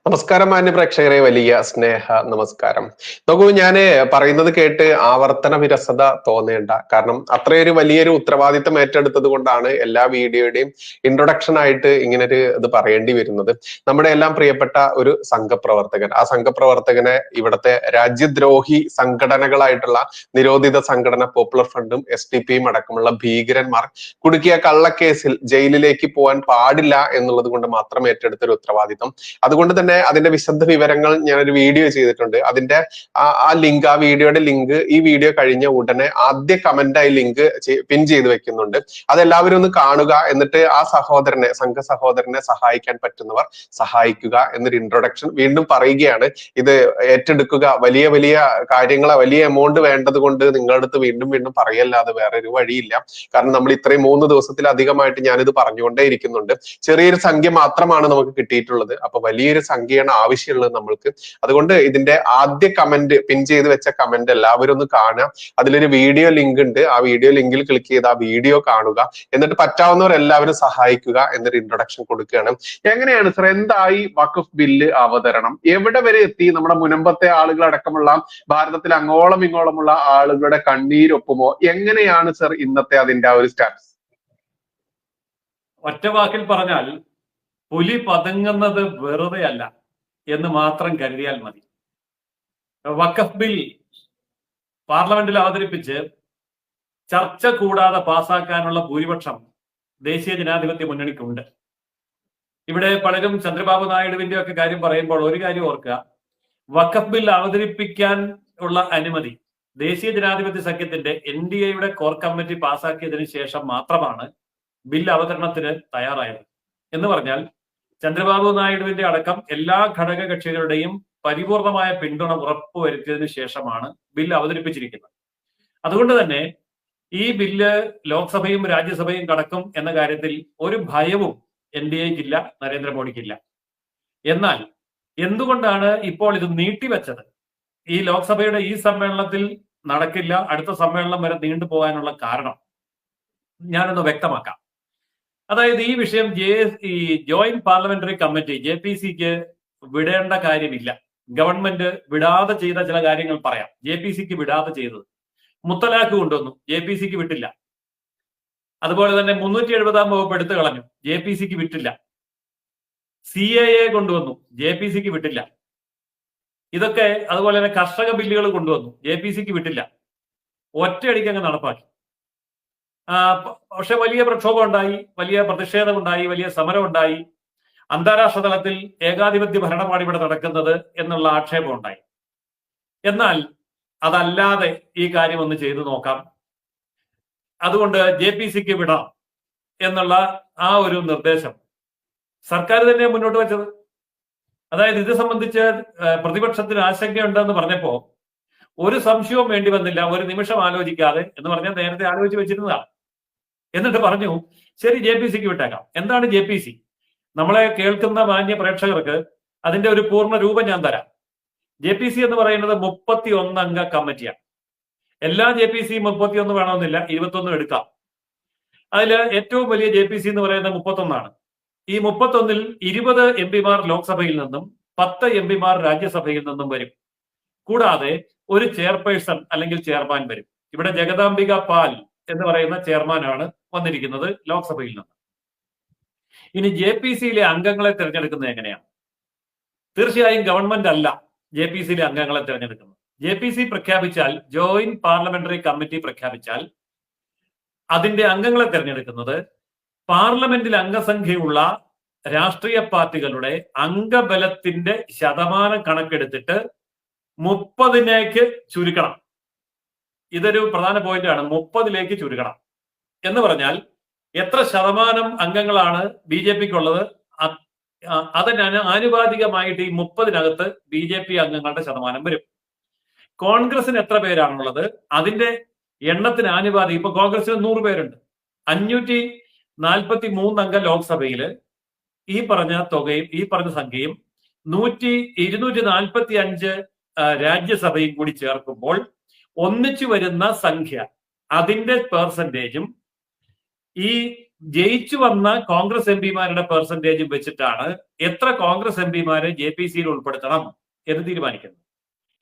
നമസ്കാരം മാന്യ പ്രേക്ഷകരെ, വലിയ സ്നേഹ നമസ്കാരം. നോക്കൂ, ഞാന് പറയുന്നത് കേട്ട് ആവർത്തന വിരസത തോന്നേണ്ട. കാരണം അത്രയൊരു വലിയൊരു ഉത്തരവാദിത്തം ഏറ്റെടുത്തത് കൊണ്ടാണ് എല്ലാ വീഡിയോയുടെയും ഇൻട്രൊഡക്ഷൻ ആയിട്ട് ഇങ്ങനൊരു ഇത് പറയേണ്ടി വരുന്നത്. നമ്മുടെ എല്ലാം പ്രിയപ്പെട്ട ഒരു സംഘപ്രവർത്തകൻ, ആ സംഘപ്രവർത്തകനെ ഇവിടുത്തെ രാജ്യദ്രോഹി സംഘടനകളായിട്ടുള്ള നിരോധിത സംഘടന പോപ്പുലർ ഫ്രണ്ടും SDP അടക്കമുള്ള ഭീകരന്മാർ കുടുക്കിയ കള്ളക്കേസിൽ ജയിലിലേക്ക് പോകാൻ പാടില്ല എന്നുള്ളത് കൊണ്ട് മാത്രം ഏറ്റെടുത്ത ഒരു ഉത്തരവാദിത്തം. അതുകൊണ്ട് തന്നെ അതിന്റെ വിശദ വിവരങ്ങൾ ഞാനൊരു വീഡിയോ ചെയ്തിട്ടുണ്ട്. അതിന്റെ ആ ലിങ്ക്, ആ വീഡിയോയുടെ ലിങ്ക് ഈ വീഡിയോ കഴിഞ്ഞ ഉടനെ ആദ്യ കമന്റായി ലിങ്ക് പിൻ ചെയ്ത് വെക്കുന്നുണ്ട്. അതെല്ലാവരും ഒന്ന് കാണുക. എന്നിട്ട് ആ സഹോദരനെ, സംഘ സഹോദരനെ സഹായിക്കാൻ പറ്റുന്നവർ സഹായിക്കുക എന്നൊരു ഇൻട്രൊഡക്ഷൻ വീണ്ടും പറയുകയാണ്. ഇത് ഏറ്റെടുക്കുക. വലിയ വലിയ കാര്യങ്ങളെ, വലിയ എമൗണ്ട് വേണ്ടത് കൊണ്ട് നിങ്ങളുടെ അടുത്ത് വീണ്ടും വീണ്ടും പറയല്ലാതെ വേറെ ഒരു വഴിയില്ല. കാരണം നമ്മൾ ഇത്രയും 3 ദിവസത്തിലധികമായിട്ട് ഞാനിത് പറഞ്ഞുകൊണ്ടേ ഇരിക്കുന്നുണ്ട്. ചെറിയൊരു സംഖ്യ മാത്രമാണ് നമുക്ക് കിട്ടിയിട്ടുള്ളത്. അപ്പൊ വലിയൊരു സംഖ്യയാണ് ആവശ്യമുള്ളത് നമ്മൾക്ക്. അതുകൊണ്ട് ഇതിന്റെ ആദ്യ കമന്റ്, പിൻ ചെയ്ത് വെച്ച കമന്റ് എല്ലാവരും ഒന്ന് കാണുക. അതിലൊരു വീഡിയോ ലിങ്ക് ഉണ്ട്. ആ വീഡിയോ ലിങ്കിൽ ക്ലിക്ക് ചെയ്ത് ആ വീഡിയോ കാണുക. എന്നിട്ട് പറ്റാവുന്നവർ എല്ലാവരും സഹായിക്കുക എന്നൊരു ഇൻട്രൊഡക്ഷൻ കൊടുക്കുകയാണ്. എങ്ങനെയാണ് സർ, എന്തായി വഖഫ് ബില്ല് അവതരണം? എവിടെ വരെ എത്തി? നമ്മുടെ മുനമ്പത്തെ ആളുകൾ അടക്കമുള്ള ഭാരതത്തിൽ അങ്ങോളം ഇങ്ങോളമുള്ള ആളുകളുടെ കണ്ണീരൊപ്പുമോ? എങ്ങനെയാണ് സർ ഇന്നത്തെ അതിന്റെ ആ ഒരു സ്റ്റാറ്റസ്? ഒറ്റ വാക്കിൽ പറഞ്ഞാൽ പുലി പതുങ്ങുന്നത് വെറുതെ അല്ല എന്ന് മാത്രം കരുതിയാൽ മതി. വഖഫ് ബിൽ പാർലമെന്റിൽ അവതരിപ്പിച്ച് ചർച്ച കൂടാതെ പാസാക്കാനുള്ള ഭൂരിപക്ഷം ദേശീയ ജനാധിപത്യ മുന്നണിക്കുണ്ട്. ഇവിടെ പലരും ചന്ദ്രബാബു നായിഡുവിന്റെ ഒക്കെ കാര്യം പറയുമ്പോൾ ഒരു കാര്യം ഓർക്കുക, വഖഫ് ബിൽ അവതരിപ്പിക്കാൻ ഉള്ള അനുമതി ദേശീയ ജനാധിപത്യ സഖ്യത്തിന്റെ NDAയുടെ കോർ കമ്മിറ്റി പാസാക്കിയതിനു ശേഷം മാത്രമാണ് ബിൽ അവതരണത്തിന് തയ്യാറായത്. എന്ന് പറഞ്ഞാൽ ചന്ദ്രബാബു നായിഡുവിന്റെ അടക്കം എല്ലാ ഘടക കക്ഷികളുടെയും പരിപൂർണമായ പിന്തുണ ഉറപ്പുവരുത്തിയതിനു ശേഷമാണ് ബിൽ അവതരിപ്പിച്ചിരിക്കുന്നത്. അതുകൊണ്ട് തന്നെ ഈ ബില്ല് ലോക്സഭയും രാജ്യസഭയും കടക്കും എന്ന കാര്യത്തിൽ ഒരു ഭയവും NDAയ്ക്കില്ല, നരേന്ദ്രമോദിക്കില്ല. എന്നാൽ എന്തുകൊണ്ടാണ് ഇപ്പോൾ ഇത് നീട്ടിവെച്ചത്? ഈ ലോക്സഭയുടെ ഈ സമ്മേളനത്തിൽ നടക്കില്ല, അടുത്ത സമ്മേളനം വരെ നീണ്ടുപോകാനുള്ള കാരണം ഞാനൊന്ന് വ്യക്തമാക്കാം. അതായത് ഈ വിഷയം ജോയിന്റ് പാർലമെന്ററി കമ്മിറ്റി JPCക്ക് വിടേണ്ട കാര്യമില്ല. ഗവൺമെന്റ് വിടാതെ ചെയ്ത ചില കാര്യങ്ങൾ പറയാം. JPCക്ക് വിടാതെ ചെയ്തത്, മുത്തലാഖ് കൊണ്ടുവന്നു, JPCക്ക് വിട്ടില്ല. അതുപോലെ തന്നെ 370-ാം വകുപ്പ് എടുത്തു കളഞ്ഞു, JPCക്ക് വിട്ടില്ല. CAA കൊണ്ടുവന്നു, JPCക്ക് വിട്ടില്ല. ഇതൊക്കെ, അതുപോലെ തന്നെ കർഷക ബില്ലുകൾ കൊണ്ടുവന്നു, JPCക്ക് വിട്ടില്ല. ഒറ്റയടിക്ക് അങ്ങ് നടപ്പാക്കി. പക്ഷെ വലിയ പ്രക്ഷോഭം ഉണ്ടായി, വലിയ പ്രതിഷേധം ഉണ്ടായി, വലിയ സമരം ഉണ്ടായി. അന്താരാഷ്ട്ര തലത്തിൽ ഏകാധിപത്യ ഭരണമാണ് ഇവിടെ നടക്കുന്നത് എന്നുള്ള ആക്ഷേപം ഉണ്ടായി. എന്നാൽ അതല്ലാതെ ഈ കാര്യം ഒന്ന് ചെയ്തു നോക്കാം, അതുകൊണ്ട് JPCക്ക് വിടാം എന്നുള്ള ആ ഒരു നിർദ്ദേശം സർക്കാർ തന്നെ മുന്നോട്ട് വെച്ചത്. അതായത് ഇത് സംബന്ധിച്ച് പ്രതിപക്ഷത്തിന് ആശങ്കയുണ്ടെന്ന് പറഞ്ഞപ്പോ ഒരു സംശയവും വേണ്ടി വന്നില്ല, ഒരു നിമിഷം ആലോചിക്കാതെ. എന്ന് പറഞ്ഞാൽ നേരത്തെ ആലോചിച്ച് വെച്ചിരുന്നതാണ്. എന്നിട്ട് പറഞ്ഞു, ശരി, JPCക്ക് വിട്ടേക്കാം. എന്താണ് JPC? നമ്മളെ കേൾക്കുന്ന മാന്യ പ്രേക്ഷകർക്ക് അതിന്റെ ഒരു പൂർണ്ണ രൂപം ഞാൻ തരാം. JPC എന്ന് പറയുന്നത് 31 അംഗ കമ്മിറ്റിയാണ്. എല്ലാ JPCയും 31 വേണമെന്നില്ല, 21 എടുക്കാം. അതിൽ ഏറ്റവും വലിയ JPC എന്ന് പറയുന്നത് 31 ഈ 31-ൽ 20 MP-മാർ ലോക്സഭയിൽ നിന്നും 10 MP-മാർ രാജ്യസഭയിൽ നിന്നും വരും. കൂടാതെ ഒരു ചെയർപേഴ്സൺ അല്ലെങ്കിൽ ചെയർമാൻ വരും. ഇവിടെ ജഗദാംബിക പാൽ എന്ന് പറയുന്ന ചെയർമാനാണ് വന്നിരിക്കുന്നത് ലോക്സഭയിൽ നിന്ന്. ഇനി JPCയിലെ അംഗങ്ങളെ തിരഞ്ഞെടുക്കുന്നത് എങ്ങനെയാണ്? തീർച്ചയായും ഗവൺമെന്റ് അല്ല JPCയിലെ അംഗങ്ങളെ തിരഞ്ഞെടുക്കുന്നത്. JPC പ്രഖ്യാപിച്ചാൽ, ജോയിന്റ് പാർലമെന്ററി കമ്മിറ്റി പ്രഖ്യാപിച്ചാൽ അതിന്റെ അംഗങ്ങളെ തിരഞ്ഞെടുക്കുന്നത് പാർലമെന്റിൽ അംഗസംഖ്യയുള്ള രാഷ്ട്രീയ പാർട്ടികളുടെ അംഗബലത്തിന്റെ ശതമാനം കണക്കെടുത്തിട്ട് 30-ലേക്ക് ചുരുക്കണം. ഇതൊരു പ്രധാന പോയിന്റാണ്, 30-ലേക്ക് ചുരുക്കണം. എന്ന് പറഞ്ഞാൽ എത്ര ശതമാനം അംഗങ്ങളാണ് BJPക്കുള്ളത്, അതിന് ആനുപാതികമായിട്ട് ഈ 30-നകത്ത് BJP അംഗങ്ങളുടെ ശതമാനം വരും. കോൺഗ്രസിന് എത്ര പേരാണുള്ളത്, അതിന്റെ എണ്ണത്തിന് ആനുപാതികം. ഇപ്പൊ കോൺഗ്രസിന് 100 പേരുണ്ട്. 543 അംഗ ലോക്സഭയില് ഈ പറഞ്ഞ തുകയും ഈ പറഞ്ഞ സംഖ്യയും 245 രാജ്യസഭയും കൂടി ചേർക്കുമ്പോൾ ഒന്നിച്ചു വരുന്ന സംഖ്യ, അതിന്റെ പെർസെന്റേജും ഈ ജയിച്ചു വന്ന കോൺഗ്രസ് എം പിമാരുടെ പെർസെന്റേജും വെച്ചിട്ടാണ് എത്ര കോൺഗ്രസ് എം പിമാരെ JPC ഉൾപ്പെടുത്തണം എന്ന് തീരുമാനിക്കുന്നത്.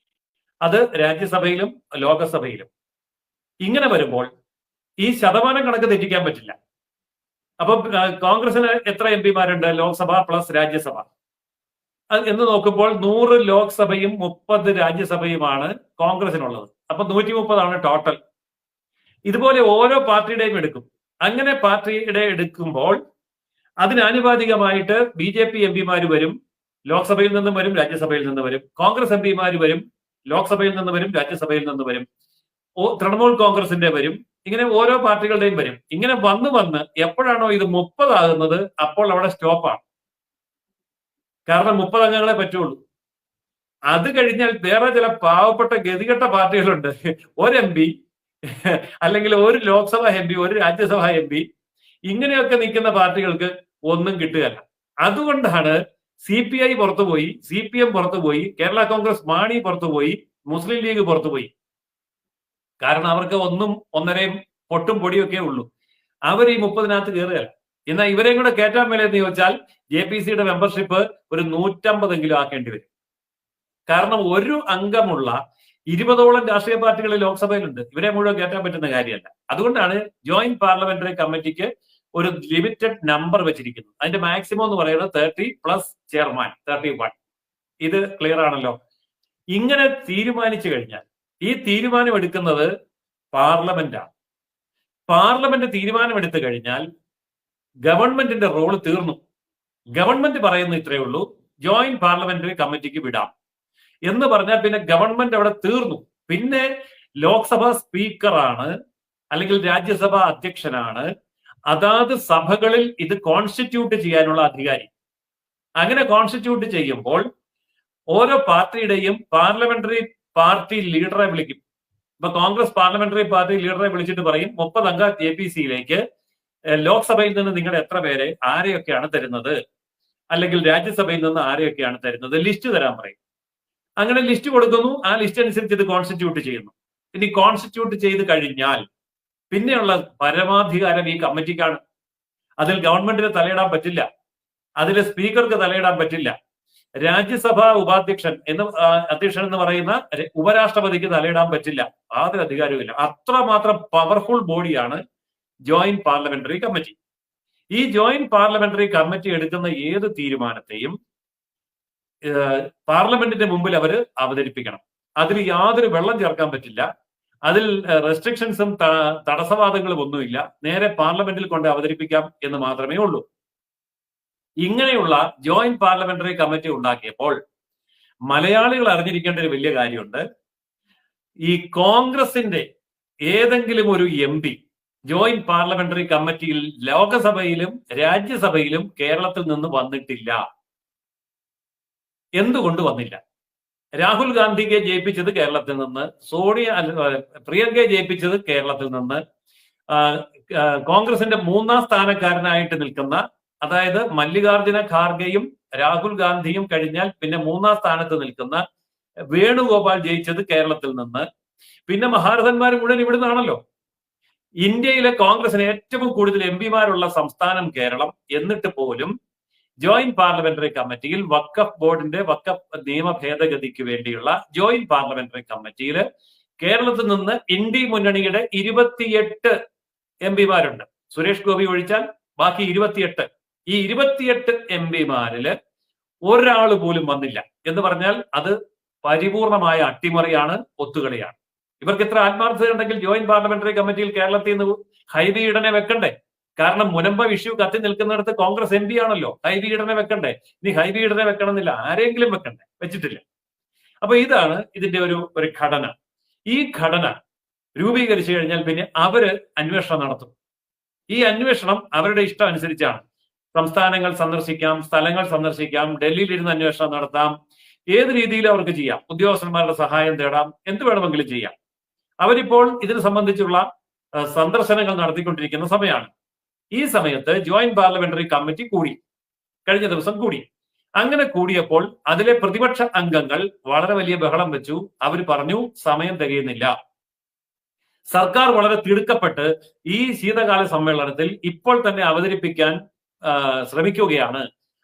അത് രാജ്യസഭയിലും ലോകസഭയിലും. ഇങ്ങനെ വരുമ്പോൾ ഈ ശതമാനം കണക്ക് തെറ്റിക്കാൻ പറ്റില്ല. അപ്പൊ കോൺഗ്രസിന് എത്ര എം പിമാരുണ്ട്? ലോക്സഭ പ്ലസ് രാജ്യസഭ എന്ന് നോക്കുമ്പോൾ 100 ലോക്സഭയും 30 രാജ്യസഭയുമാണ് കോൺഗ്രസിനുള്ളത്. അപ്പൊ 130 ടോട്ടൽ. ഇതുപോലെ ഓരോ പാർട്ടിയുടെയും എടുക്കും. അങ്ങനെ പാർട്ടിയുടെ എടുക്കുമ്പോൾ അതിനാനുപാതികമായിട്ട് BJP എം പിമാര് വരും, ലോക്സഭയിൽ നിന്നും വരും, രാജ്യസഭയിൽ നിന്ന് വരും. കോൺഗ്രസ് എം പിമാര് വരും, ലോക്സഭയിൽ നിന്ന് വരും, രാജ്യസഭയിൽ നിന്ന് വരും. തൃണമൂൽ കോൺഗ്രസിന്റെ വരും. ഇങ്ങനെ ഓരോ പാർട്ടികളുടെയും വരും. ഇങ്ങനെ വന്ന് എപ്പോഴാണോ ഇത് 30 ആകുന്നത് അപ്പോൾ അവിടെ സ്റ്റോപ്പാണ്. കാരണം 30 അംഗങ്ങളെ പറ്റുള്ളൂ. അത് കഴിഞ്ഞാൽ വേറെ ചില പാവപ്പെട്ട ഗതികെട്ട പാർട്ടികളുണ്ട്. ഒരു MP അല്ലെങ്കിൽ ഒരു ലോക്സഭ MP, ഒരു രാജ്യസഭ MP, ഇങ്ങനെയൊക്കെ നിൽക്കുന്ന പാർട്ടികൾക്ക് ഒന്നും കിട്ടുകയല്ല. അതുകൊണ്ടാണ് CPI പുറത്തുപോയി, CPM പുറത്തുപോയി, കേരള കോൺഗ്രസ് മാണി പുറത്തുപോയി, മുസ്ലിം ലീഗ് പുറത്തുപോയി. കാരണം അവർക്ക് 1ഉം 1.5 പൊട്ടും പൊടിയൊക്കെ ഉള്ളൂ. അവർ ഈ 30-നകത്ത് കയറുകയല്ല. എന്നാൽ ഇവരെയും കൂടെ കയറ്റാൻ മേലെന്ന് ചോദിച്ചാൽ JPCയുടെ മെമ്പർഷിപ്പ് ഒരു 150 ആക്കേണ്ടി വരും. കാരണം ഒരു അംഗമുള്ള 20ഓളം രാഷ്ട്രീയ പാർട്ടികൾ ലോക്സഭയിലുണ്ട്. ഇവരെ മുഴുവൻ കയറ്റാൻ പറ്റുന്ന കാര്യമല്ല. അതുകൊണ്ടാണ് ജോയിന്റ് പാർലമെന്ററി കമ്മിറ്റിക്ക് ഒരു ലിമിറ്റഡ് നമ്പർ വെച്ചിരിക്കുന്നത്. അതിന്റെ മാക്സിമം എന്ന് പറയുന്നത് 30 പ്ലസ് ചെയർമാൻ 31. ഇത് ക്ലിയർ ആണല്ലോ. ഇങ്ങനെ തീരുമാനിച്ചു കഴിഞ്ഞാൽ ഈ തീരുമാനം എടുക്കുന്നത് പാർലമെന്റാണ്. പാർലമെന്റ് തീരുമാനമെടുത്തു കഴിഞ്ഞാൽ ഗവൺമെന്റിന്റെ റോള് തീർന്നു. ഗവൺമെന്റ് പറയുന്നത് ഇത്രയേ ഉള്ളൂ, ജോയിന്റ് പാർലമെന്ററി കമ്മിറ്റിക്ക് വിടാം എന്ന് പറഞ്ഞാൽ പിന്നെ ഗവൺമെന്റ് അവിടെ തീർന്നു. പിന്നെ ലോക്സഭ സ്പീക്കറാണ് അല്ലെങ്കിൽ രാജ്യസഭ അധ്യക്ഷനാണ് അതാത് സഭകളിൽ ഇത് കോൺസ്റ്റിറ്റ്യൂട്ട് ചെയ്യാനുള്ള അധികാരി. അങ്ങനെ കോൺസ്റ്റിറ്റ്യൂട്ട് ചെയ്യുമ്പോൾ ഓരോ പാർട്ടിയുടെയും പാർലമെന്ററി പാർട്ടി ലീഡറെ വിളിക്കും. ഇപ്പൊ കോൺഗ്രസ് പാർലമെന്ററി പാർട്ടി ലീഡറെ വിളിച്ചിട്ട് പറയും 30 അംഗ JPCയിലേക്ക് ലോക്സഭയിൽ നിന്ന് നിങ്ങൾ എത്ര പേരെ ആരെയൊക്കെയാണ് തരുന്നത്, അല്ലെങ്കിൽ രാജ്യസഭയിൽ നിന്ന് ആരെയൊക്കെയാണ് തരുന്നത്, ലിസ്റ്റ് തരാൻ പറയും. അങ്ങനെ ലിസ്റ്റ് കൊടുക്കുന്നു. ആ ലിസ്റ്റ് അനുസരിച്ച് ഇത് കോൺസ്റ്റിറ്റ്യൂട്ട് ചെയ്യുന്നു. ഇനി കോൺസ്റ്റിറ്റ്യൂട്ട് ചെയ്ത് കഴിഞ്ഞാൽ പിന്നെയുള്ള പരമാധികാരം ഈ കമ്മിറ്റിക്കാണ്. അതിൽ ഗവൺമെന്റിന് തലയിടാൻ പറ്റില്ല, അതിൽ സ്പീക്കർക്ക് തലയിടാൻ പറ്റില്ല, രാജ്യസഭ അധ്യക്ഷൻ എന്ന് പറയുന്ന ഉപരാഷ്ട്രപതിക്ക് തലയിടാൻ പറ്റില്ല. യാതൊരു അധികാരവുമില്ല. അത്രമാത്രം പവർഫുൾ ബോഡിയാണ് ജോയിന്റ് പാർലമെന്ററി കമ്മിറ്റി. ഈ ജോയിന്റ് പാർലമെന്ററി കമ്മിറ്റി എടുക്കുന്ന ഏത് തീരുമാനത്തെയും പാർലമെന്റിന്റെ മുമ്പിൽ അവർ അവതരിപ്പിക്കണം. അതിൽ യാതൊരു വെള്ളം ചേർക്കാൻ പറ്റില്ല. അതിൽ റെസ്ട്രിക്ഷൻസും തടസ്സവാദങ്ങളും ഒന്നുമില്ല. നേരെ പാർലമെന്റിൽ കൊണ്ട് അവതരിപ്പിക്കാം എന്ന് മാത്രമേ ഉള്ളൂ. ഇങ്ങനെയുള്ള ജോയിന്റ് പാർലമെന്ററി കമ്മിറ്റി ഉണ്ടാക്കിയപ്പോൾ മലയാളികൾ അറിഞ്ഞിരിക്കേണ്ട ഒരു വലിയ കാര്യമുണ്ട്. ഈ കോൺഗ്രസിന്റെ ഏതെങ്കിലും ഒരു MP ജോയിന്റ് പാർലമെന്ററി കമ്മിറ്റിയിൽ ലോകസഭയിലും രാജ്യസഭയിലും കേരളത്തിൽ നിന്ന് വന്നിട്ടില്ല. എന്തുകൊണ്ട് വന്നില്ല? രാഹുൽ ഗാന്ധിയെ ജയിപ്പിച്ചത് കേരളത്തിൽ നിന്ന്, പ്രിയങ്കയെ ജയിപ്പിച്ചത് കേരളത്തിൽ നിന്ന്, കോൺഗ്രസിന്റെ 3ാം സ്ഥാനക്കാരനായിട്ട് നിൽക്കുന്ന, അതായത് മല്ലികാർജുന ഖാർഗെയും രാഹുൽ ഗാന്ധിയും കഴിഞ്ഞാൽ പിന്നെ 3ാം സ്ഥാനത്ത് നിൽക്കുന്ന വേണുഗോപാൽ ജയിച്ചത് കേരളത്തിൽ നിന്ന്. പിന്നെ മഹാരഥന്മാർ മുഴുവൻ ഇവിടുന്നാണല്ലോ. ഇന്ത്യയിലെ കോൺഗ്രസിന് ഏറ്റവും കൂടുതൽ MP-മാരുള്ള സംസ്ഥാനം കേരളം. എന്നിട്ട് പോലും ജോയിന്റ് പാർലമെന്ററി കമ്മിറ്റിയിൽ വഖഫ് ബോർഡിന്റെ വഖഫ് നിയമ ഭേദഗതിക്ക് വേണ്ടിയുള്ള ജോയിന്റ് പാർലമെന്ററി കമ്മിറ്റിയിൽ കേരളത്തിൽ നിന്ന് ഇന്ത്യ മുന്നണിയുടെ 28 MP-മാരുണ്ട്. സുരേഷ് ഗോപി ഒഴിച്ചാൽ ബാക്കി 28. ഈ 28 MP-മാരില് ഒരാൾ പോലും വന്നില്ല എന്ന് പറഞ്ഞാൽ അത് പരിപൂർണമായ അട്ടിമറിയാണ്, ഒത്തുകളിയാണ്. ഇവർക്ക് ഇത്ര ആത്മാർത്ഥത ഉണ്ടെങ്കിൽ ജോയിന്റ് പാർലമെന്ററി കമ്മിറ്റിയിൽ കേരളത്തിൽ നിന്ന് ഹൈബി ഈഡനെ വെക്കണ്ടേ? കാരണം മുനമ്പ ഇഷ്യൂ കത്തി നിൽക്കുന്നിടത്ത് കോൺഗ്രസ് MP ആണല്ലോ. ഹൈബി ഈഡനെ വെക്കണ്ടേ? ഇനി ഹൈബി ഈഡനെ വെക്കണമെന്നില്ല, ആരെങ്കിലും വെക്കണ്ടേ? വെച്ചിട്ടില്ല. അപ്പൊ ഇതാണ് ഇതിന്റെ ഒരു ഘടന. ഈ ഘടന രൂപീകരിച്ചു കഴിഞ്ഞാൽ പിന്നെ അവര് അന്വേഷണം നടത്തും. ഈ അന്വേഷണം അവരുടെ ഇഷ്ടം അനുസരിച്ചാണ്. സംസ്ഥാനങ്ങൾ സന്ദർശിക്കാം, സ്ഥലങ്ങൾ സന്ദർശിക്കാം, ഡൽഹിയിൽ ഇരുന്ന് അന്വേഷണം നടത്താം, ഏത് രീതിയിലും അവർക്ക് ചെയ്യാം. ഉദ്യോഗസ്ഥന്മാരുടെ സഹായം തേടാം, എന്ത് വേണമെങ്കിലും ചെയ്യാം. അവരിപ്പോൾ ഇതിനെ സംബന്ധിച്ചുള്ള സന്ദർശനങ്ങൾ നടത്തിക്കൊണ്ടിരിക്കുന്ന സമയമാണ്. ഈ സമയത്ത് ജോയിന്റ് പാർലമെന്ററി കമ്മിറ്റി കൂടി, കഴിഞ്ഞ ദിവസം കൂടി. അങ്ങനെ കൂടിയപ്പോൾ അതിലെ പ്രതിപക്ഷ അംഗങ്ങൾ വളരെ വലിയ ബഹളം വെച്ചു. അവർ പറഞ്ഞു സമയം തികയുന്നില്ല. സർക്കാർ വളരെ തിടുക്കപ്പെട്ട് ഈ ശീതകാല സമ്മേളനത്തിൽ ഇപ്പോൾ തന്നെ അവതരിപ്പിക്കാൻ ശ്രമിക്കുകയാണ്.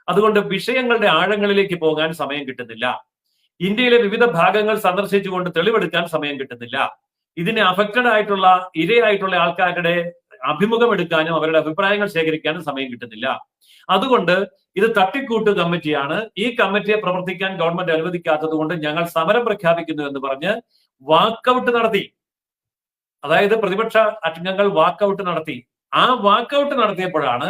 അതുകൊണ്ട് വിഷയങ്ങളുടെ ആഴങ്ങളിലേക്ക് പോകാൻ സമയം കിട്ടുന്നില്ല. ഇന്ത്യയിലെ വിവിധ ഭാഗങ്ങൾ സന്ദർശിച്ചുകൊണ്ട് തെളിവെടുക്കാൻ സമയം കിട്ടുന്നില്ല. ഇതിന് അഫക്റ്റഡ് ആയിട്ടുള്ള ഇരയായിട്ടുള്ള ആൾക്കാരുടെ അഭിമുഖം എടുക്കാനും അവരുടെ അഭിപ്രായങ്ങൾ ശേഖരിക്കാനും സമയം കിട്ടുന്നില്ല. അതുകൊണ്ട് ഇത് തട്ടിക്കൂട്ട് കമ്മിറ്റിയാണ്. ഈ കമ്മിറ്റിയെ പ്രവർത്തിക്കാൻ ഗവൺമെന്റ് അനുവദിക്കാത്തത് കൊണ്ട് ഞങ്ങൾ സമരം പ്രഖ്യാപിക്കുന്നു എന്ന് പറഞ്ഞ് വാക്കൌട്ട് നടത്തി. അതായത് പ്രതിപക്ഷ അംഗങ്ങൾ വാക്കൌട്ട് നടത്തി. ആ വാക്കൌട്ട് നടത്തിയപ്പോഴാണ്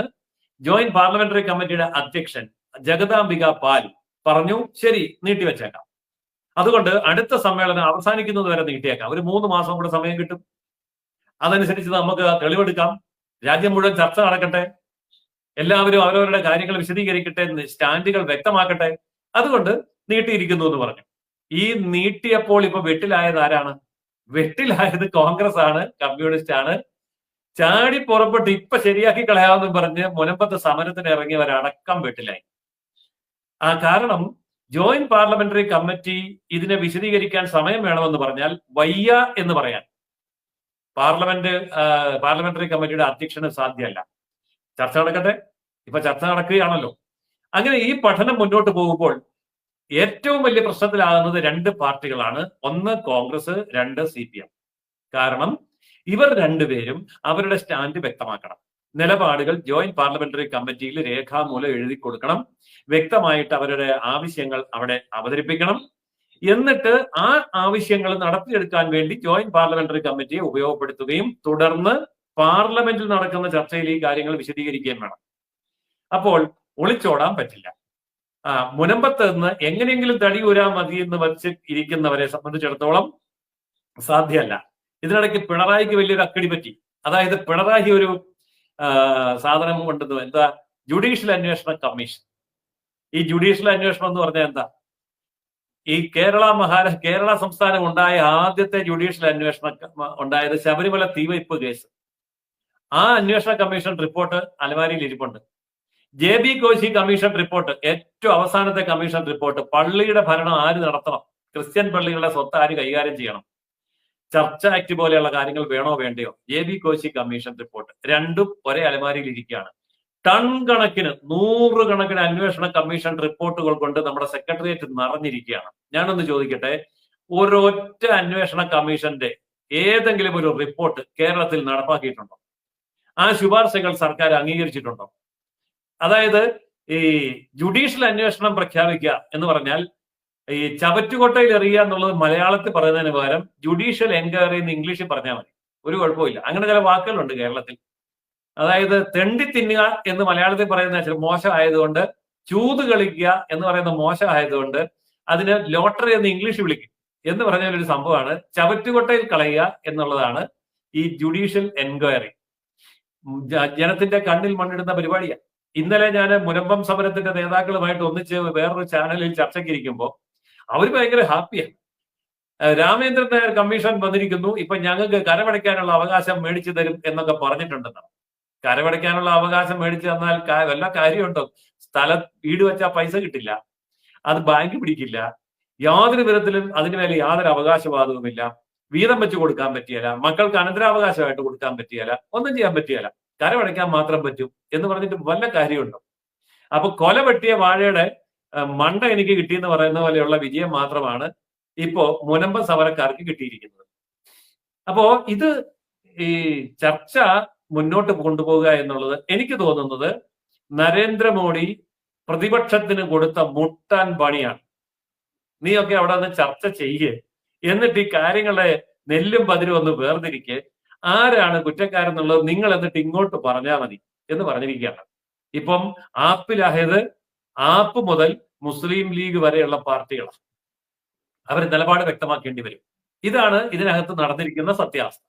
ജോയിന്റ് പാർലമെന്ററി കമ്മിറ്റിയുടെ അധ്യക്ഷൻ ജഗദാംബിക പാൽ പറഞ്ഞു, ശരി നീട്ടിവെച്ചേക്കാം, അതുകൊണ്ട് അടുത്ത സമ്മേളനം അവസാനിക്കുന്നത് വരെ നീട്ടിയേക്കാം, ഒരു 3 മാസം കൂടെ സമയം കിട്ടും, അതനുസരിച്ച് നമുക്ക് തെളിവെടുക്കാം, രാജ്യം മുഴുവൻ ചർച്ച നടക്കട്ടെ, എല്ലാവരും അവരവരുടെ കാര്യങ്ങൾ വിശദീകരിക്കട്ടെ, സ്റ്റാൻഡുകൾ വ്യക്തമാക്കട്ടെ, അതുകൊണ്ട് നീട്ടിയിരിക്കുന്നു എന്ന് പറഞ്ഞു. ഈ നീട്ടിയപ്പോൾ ഇപ്പൊ വെട്ടിലായത് ആരാണ്? വെട്ടിലായത് കോൺഗ്രസ് ആണ്, കമ്മ്യൂണിസ്റ്റ് ആണ്. ചാടി പുറപ്പെട്ട് ഇപ്പൊ ശരിയാക്കി കളയാമെന്നും പറഞ്ഞ് മുനമ്പത്ത് സമരത്തിന് ഇറങ്ങിയവരടക്കം വെട്ടിലായി. കാരണം ജോയിന്റ് പാർലമെന്ററി കമ്മിറ്റി ഇതിനെ വിശദീകരിക്കാൻ സമയം വേണമെന്ന് പറഞ്ഞാൽ വയ്യ എന്ന് പറയാൻ പാർലമെന്ററി കമ്മിറ്റിയുടെ അധ്യക്ഷന് സാധ്യമല്ല. ചർച്ച നടക്കട്ടെ, ഇപ്പൊ ചർച്ച നടക്കുകയാണല്ലോ. അങ്ങനെ ഈ പഠനം മുന്നോട്ട് പോകുമ്പോൾ ഏറ്റവും വലിയ പ്രശ്നത്തിലാകുന്നത് 2 പാർട്ടികളാണ്. ഒന്ന് കോൺഗ്രസ്, 2 CPM. കാരണം ഇവർ രണ്ടുപേരും അവരുടെ സ്റ്റാൻഡ് വ്യക്തമാക്കണം. നിലപാടുകൾ ജോയിന്റ് പാർലമെന്ററി കമ്മിറ്റിയിൽ രേഖാമൂലം എഴുതി കൊടുക്കണം. വ്യക്തമായിട്ട് അവരുടെ ആവശ്യങ്ങൾ അവിടെ അവതരിപ്പിക്കണം. എന്നിട്ട് ആ ആവശ്യങ്ങൾ നടത്തിയെടുക്കാൻ വേണ്ടി ജോയിന്റ് പാർലമെന്ററി കമ്മിറ്റിയെ ഉപയോഗപ്പെടുത്തുകയും തുടർന്ന് പാർലമെന്റിൽ നടക്കുന്ന ചർച്ചയിൽ ഈ കാര്യങ്ങൾ വിശദീകരിക്കുകയും വേണം. അപ്പോൾ ഒളിച്ചോടാൻ പറ്റില്ല. മുനമ്പത്ത് നിന്ന് എങ്ങനെയെങ്കിലും തടിയൂരാൻ മതി എന്ന് വെച്ച് ഇരിക്കുന്നവരെ സംബന്ധിച്ചിടത്തോളം സാധ്യമല്ല. ഇതിനിടയ്ക്ക് പിണറായിക്ക് വലിയൊരു അക്കടി പറ്റി. അതായത് പിണറായി ഒരു സാധനം കൊണ്ടുവന്നു, എന്താ, ജുഡീഷ്യൽ അന്വേഷണ കമ്മീഷൻ. ഈ ജുഡീഷ്യൽ അന്വേഷണം എന്ന് പറഞ്ഞാൽ എന്താ? ഈ കേരള സംസ്ഥാനം ഉണ്ടായ ആദ്യത്തെ ജുഡീഷ്യൽ അന്വേഷണം ഉണ്ടായത് ശബരിമല തീവയ്പ് കേസ്. ആ അന്വേഷണ കമ്മീഷൻ റിപ്പോർട്ട് അലമാരിയിൽ ഇരിപ്പുണ്ട്. JB കോശി കമ്മീഷൻ റിപ്പോർട്ട്, ഏറ്റവും അവസാനത്തെ കമ്മീഷൻ റിപ്പോർട്ട്, പള്ളിയുടെ ഭരണം ആര് നടത്തണം, ക്രിസ്ത്യൻ പള്ളികളുടെ സ്വത്ത് ആര് കൈകാര്യം ചെയ്യണം, ചർച്ച ആക്ട് പോലെയുള്ള കാര്യങ്ങൾ വേണോ വേണ്ടയോ, JB കോശി കമ്മീഷൻ റിപ്പോർട്ട്, രണ്ടും ഒരേ അലമാരിയിൽ ഇരിക്കുകയാണ്. ടൺ കണക്കിന് 100 കണക്കിന് അന്വേഷണ കമ്മീഷൻ റിപ്പോർട്ടുകൾ കൊണ്ട് നമ്മുടെ സെക്രട്ടേറിയറ്റ് നിറഞ്ഞിരിക്കുകയാണ്. ഞാനൊന്ന് ചോദിക്കട്ടെ, ഒരൊറ്റ അന്വേഷണ കമ്മീഷന്റെ ഏതെങ്കിലും ഒരു റിപ്പോർട്ട് കേരളത്തിൽ നടപ്പാക്കിയിട്ടുണ്ടോ? ആ ശുപാർശകൾ സർക്കാർ അംഗീകരിച്ചിട്ടുണ്ടോ? അതായത് ഈ ജുഡീഷ്യൽ അന്വേഷണം പ്രഖ്യാപിക്കുക എന്ന് പറഞ്ഞാൽ ഈ ചവറ്റുകൊട്ടയിൽ എറിയുക എന്നുള്ളത് മലയാളത്തിൽ പറയുന്നതിന് പകരം ജുഡീഷ്യൽ എൻക്വയറി എന്ന് ഇംഗ്ലീഷിൽ പറഞ്ഞാൽ മതി, ഒരു കുഴപ്പമില്ല. അങ്ങനെ ചില വാക്കുകളുണ്ട് കേരളത്തിൽ. അതായത് തെണ്ടി തിന്നുക എന്ന് മലയാളത്തിൽ പറയുന്ന മോശമായതുകൊണ്ട്, ചൂത് കളിക്കുക എന്ന് പറയുന്ന മോശമായതുകൊണ്ട് അതിന് ലോട്ടറി എന്ന് ഇംഗ്ലീഷ് വിളിക്കും എന്ന് പറഞ്ഞ ഒരു സംഭവമാണ് ചവറ്റുകൊട്ടയിൽ കളയുക എന്നുള്ളതാണ് ഈ ജുഡീഷ്യൽ എൻക്വയറി. ജനത്തിന്റെ കണ്ണിൽ മണ്ണിടുന്ന പരിപാടിയാണ്. ഇന്നലെ ഞാൻ മുനമ്പം സമരത്തിന്റെ നേതാക്കളുമായിട്ട് ഒന്നിച്ച് വേറൊരു ചാനലിൽ ചർച്ചയ്ക്കിരിക്കുമ്പോൾ അവർ ഭയങ്കര ഹാപ്പിയാണ്. രാമേന്ദ്രൻ നായർ കമ്മീഷൻ വന്നിരിക്കുന്നു, ഇപ്പൊ ഞങ്ങൾക്ക് കരമടയ്ക്കാനുള്ള അവകാശം മേടിച്ചു തരും എന്നൊക്കെ പറഞ്ഞിട്ടുണ്ടെന്നാണ്. കരമടയ്ക്കാനുള്ള അവകാശം മേടിച്ചു തന്നാൽ വല്ല കാര്യമുണ്ടോ? വീട് വെച്ചാൽ പൈസ കിട്ടില്ല, അത് ബാങ്ക് പിടിക്കില്ല, യാതൊരു വിധത്തിലും അതിനുമേലെ യാതൊരു അവകാശവാദവുമില്ല, വീതം വെച്ച് കൊടുക്കാൻ പറ്റിയല്ല, മക്കൾക്ക് അനന്തരാവകാശമായിട്ട് കൊടുക്കാൻ പറ്റിയല്ല, ഒന്നും ചെയ്യാൻ പറ്റിയല്ല, കരമടയ്ക്കാൻ മാത്രം പറ്റും എന്ന് പറഞ്ഞിട്ട് വല്ല കാര്യമുണ്ടോ? അപ്പൊ കൊല വെട്ടിയ വാഴയുടെ മണ്ട എനിക്ക് കിട്ടിയെന്ന് പറയുന്ന പോലെയുള്ള വിജയം മാത്രമാണ് ഇപ്പോ മുനമ്പം സമരക്കാർക്ക് കിട്ടിയിരിക്കുന്നത്. അപ്പോ ഇത് ഈ ചർച്ച മുന്നോട്ട് കൊണ്ടുപോകുക എന്നുള്ളത് എനിക്ക് തോന്നുന്നത് നരേന്ദ്രമോദി പ്രതിപക്ഷത്തിന് കൊടുത്ത മുട്ടാൻ പണിയാണ്. നീയൊക്കെ അവിടെ നിന്ന് ചർച്ച ചെയ്യേ, എന്നിട്ട് ഈ കാര്യങ്ങളെ നെല്ലും പതിരും ഒന്ന് വേർതിരിക്ക്, ആരാണ് കുറ്റക്കാരെന്നുള്ളത് നിങ്ങൾ എന്നിട്ട് ഇങ്ങോട്ട് പറഞ്ഞാൽ മതി എന്ന് പറഞ്ഞിരിക്കുകയാണ്. ഇപ്പം ആപ്പിലായത് ആപ്പ് മുതൽ മുസ്ലിം ലീഗ് വരെയുള്ള പാർട്ടികളാണ്. അവർ നിലപാട് വ്യക്തമാക്കേണ്ടി വരും. ഇതാണ് ഇതിനകത്ത് നടന്നിരിക്കുന്ന സത്യാവസ്ഥ.